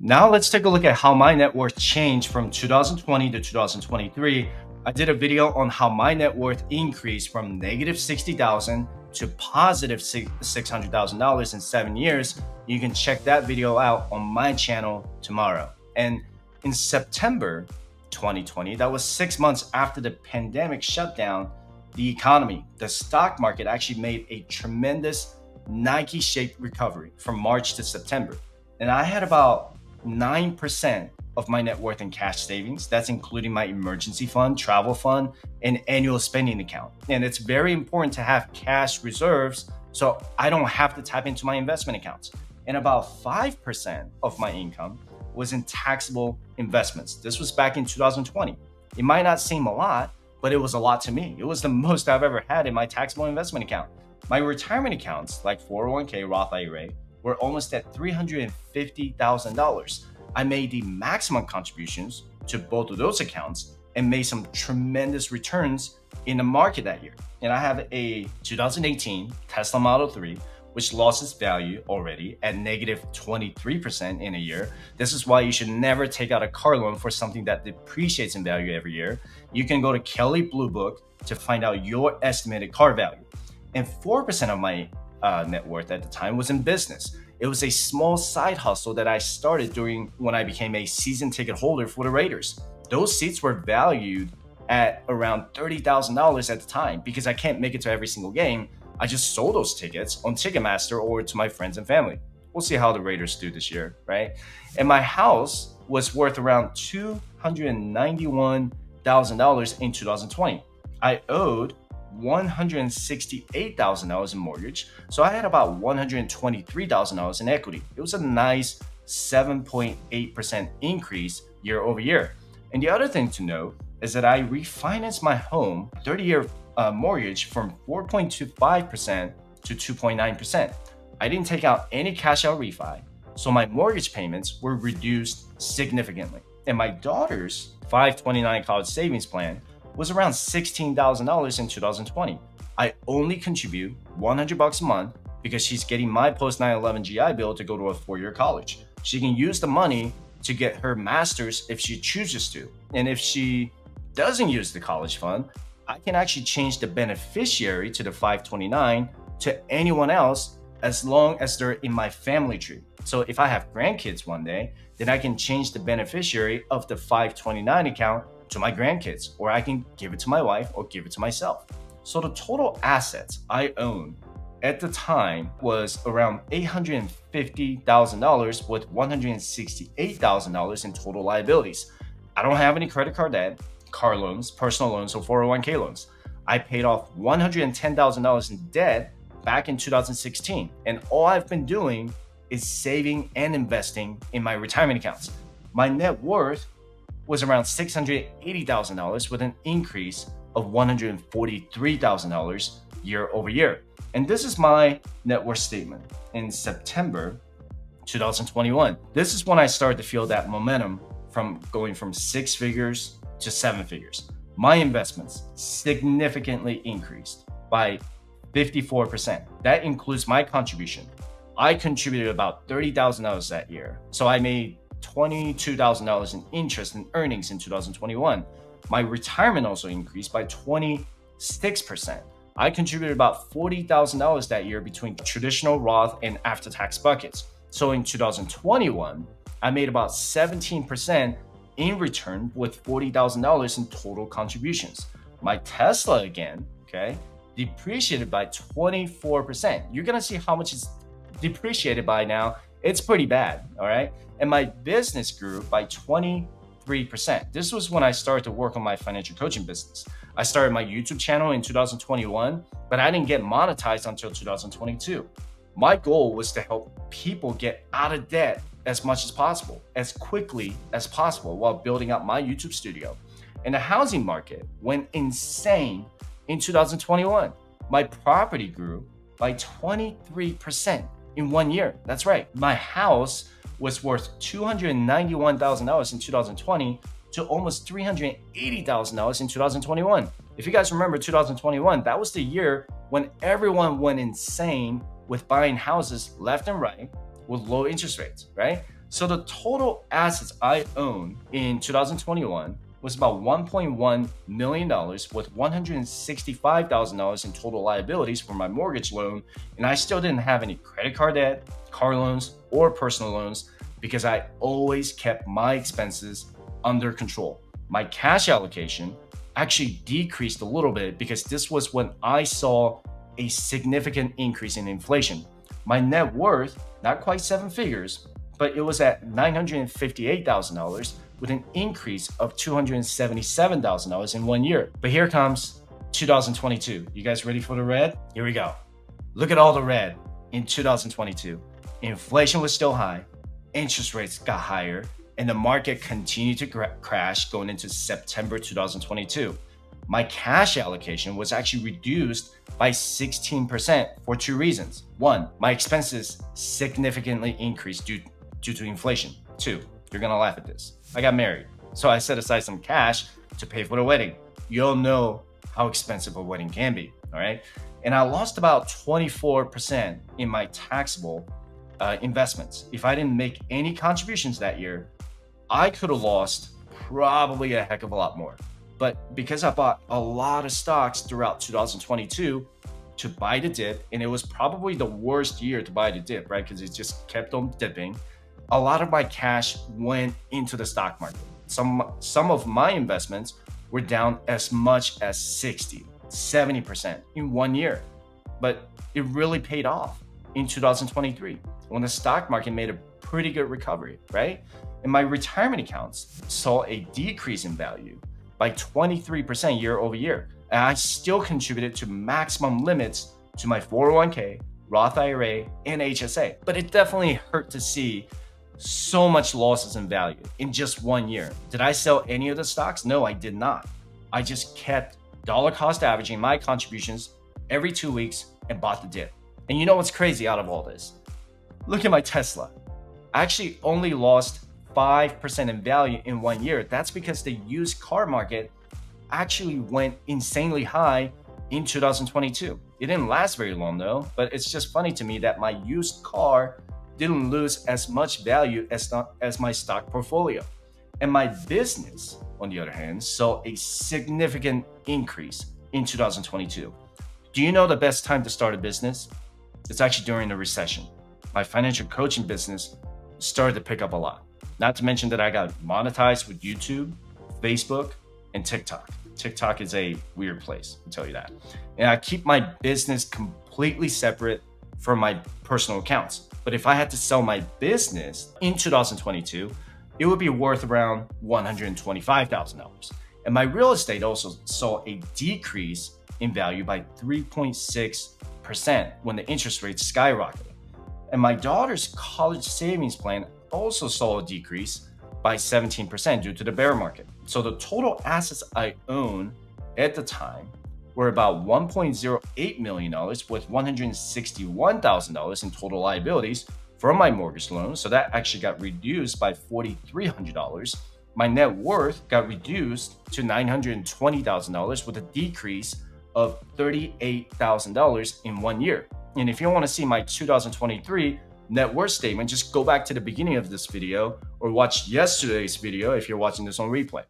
Now let's take a look at how my net worth changed from 2020 to 2023. I did a video on how my net worth increased from negative $60,000 to positive $600,000 in 7 years. You can check that video out on my channel tomorrow. And in September 2020, that was 6 months after the pandemic shut down the economy, the stock market actually made a tremendous Nike-shaped recovery from March to September. And I had about 9% of my net worth in cash savings. That's including my emergency fund, travel fund, and annual spending account. And it's very important to have cash reserves so I don't have to tap into my investment accounts. And about 5% of my income was in taxable investments. This was back in 2020. It might not seem a lot, but it was a lot to me. It was the most I've ever had in my taxable investment account. My retirement accounts, like 401k, Roth IRA, were almost at $350,000. I made the maximum contributions to both of those accounts and made some tremendous returns in the market that year. And I have a 2018 Tesla Model 3, which lost its value already at negative 23% in a year. This is why you should never take out a car loan for something that depreciates in value every year. You can go to Kelley Blue Book to find out your estimated car value. And 4% of my net worth at the time was in business. It was a small side hustle that I started during when I became a season ticket holder for the Raiders. Those seats were valued at around $30,000 at the time. Because I can't make it to every single game, I just sold those tickets on Ticketmaster or to my friends and family. We'll see how the Raiders do this year, right? And my house was worth around $291,000 in 2020. I owed $168,000 in mortgage, so I had about $123,000 in equity. It was a nice 7.8% increase year over year. And the other thing to note is that I refinanced my home 30-year mortgage from 4.25% to 2.9%. I didn't take out any cash out refi, so my mortgage payments were reduced significantly. And my daughter's 529 college savings plan was around $16,000 in 2020. I only contribute $100 a month because she's getting my post 9/11 GI Bill to go to a 4-year college. She can use the money to get her master's if she chooses to. And if she doesn't use the college fund, I can actually change the beneficiary to the 529 to anyone else as long as they're in my family tree. So if I have grandkids one day, then I can change the beneficiary of the 529 account to my grandkids, or I can give it to my wife or give it to myself. So the total assets I own at the time was around $850,000 with $168,000 in total liabilities. I don't have any credit card debt, car loans, personal loans, or 401k loans. I paid off $110,000 in debt back in 2016, and all I've been doing is saving and investing in my retirement accounts. My net worth was around $680,000 with an increase of $143,000 year over year. And this is my net worth statement in September 2021. This is when I started to feel that momentum from going from 6 figures to 7 figures. My investments significantly increased by 54%. That includes my contribution. I contributed about $30,000 that year. So I made $22,000 in interest and earnings in 2021. My retirement also increased by 26%. I contributed about $40,000 that year between traditional Roth and after-tax buckets. So in 2021, I made about 17% in return with $40,000 in total contributions. My Tesla again, okay, depreciated by 24%. You're gonna see how much it's depreciated by now. It's pretty bad, all right? And my business grew by 23%. This was when I started to work on my financial coaching business. I started my YouTube channel in 2021, but I didn't get monetized until 2022. My goal was to help people get out of debt as much as possible, as quickly as possible, while building up my YouTube studio. And the housing market went insane in 2021. My property grew by 23% in 1 year. That's right. My house was worth $291,000 in 2020 to almost $380,000 in 2021. If you guys remember 2021, that was the year when everyone went insane with buying houses left and right with low interest rates, right? So the total assets I owned in 2021 was about $1.1 million with $165,000 in total liabilities for my mortgage loan. And I still didn't have any credit card debt, car loans, or personal loans because I always kept my expenses under control. My cash allocation actually decreased a little bit because this was when I saw a significant increase in inflation. My net worth, not quite seven figures, but it was at $958,000 with an increase of $277,000 in 1 year. But here comes 2022. You guys ready for the red? Here we go. Look at all the red in 2022. Inflation was still high, interest rates got higher, and the market continued to crash going into September 2022. My cash allocation was actually reduced by 16% for two reasons. One, my expenses significantly increased due to inflation. Two, you're gonna laugh at this. I got married, so I set aside some cash to pay for the wedding. You all know how expensive a wedding can be, all right? And I lost about 24% in my taxable investments. If I didn't make any contributions that year, I could have lost probably a heck of a lot more. But because I bought a lot of stocks throughout 2022 to buy the dip, and it was probably the worst year to buy the dip, right? Because it just kept on dipping. A lot of my cash went into the stock market. Some of my investments were down as much as 60, 70% in 1 year. But it really paid off in 2023 when the stock market made a pretty good recovery, right? And my retirement accounts saw a decrease in value by 23% year over year. And I still contributed to maximum limits to my 401k, Roth IRA, and HSA. But it definitely hurt to see so much losses in value in just 1 year. Did I sell any of the stocks? No, I did not. I just kept dollar cost averaging my contributions every 2 weeks and bought the dip. And you know what's crazy out of all this? Look at my Tesla. I actually only lost 5% in value in 1 year. That's because the used car market actually went insanely high in 2022. It didn't last very long though, but it's just funny to me that my used car didn't lose as much value as my stock portfolio. And my business, on the other hand, saw a significant increase in 2022. Do you know the best time to start a business? It's actually during the recession. My financial coaching business started to pick up a lot. Not to mention that I got monetized with YouTube, Facebook, and TikTok. TikTok is a weird place, I'll tell you that. And I keep my business completely separate from my personal accounts. But if I had to sell my business in 2022, it would be worth around $125,000. And my real estate also saw a decrease in value by 3.6% when the interest rates skyrocketed. And my daughter's college savings plan also saw a decrease by 17% due to the bear market. So the total assets I own at the time were about $1.08 million with $161,000 in total liabilities from my mortgage loan. So that actually got reduced by $4,300. My net worth got reduced to $920,000 with a decrease of $38,000 in 1 year. And if you want to see my 2023 net worth statement, just go back to the beginning of this video or watch yesterday's video if you're watching this on replay.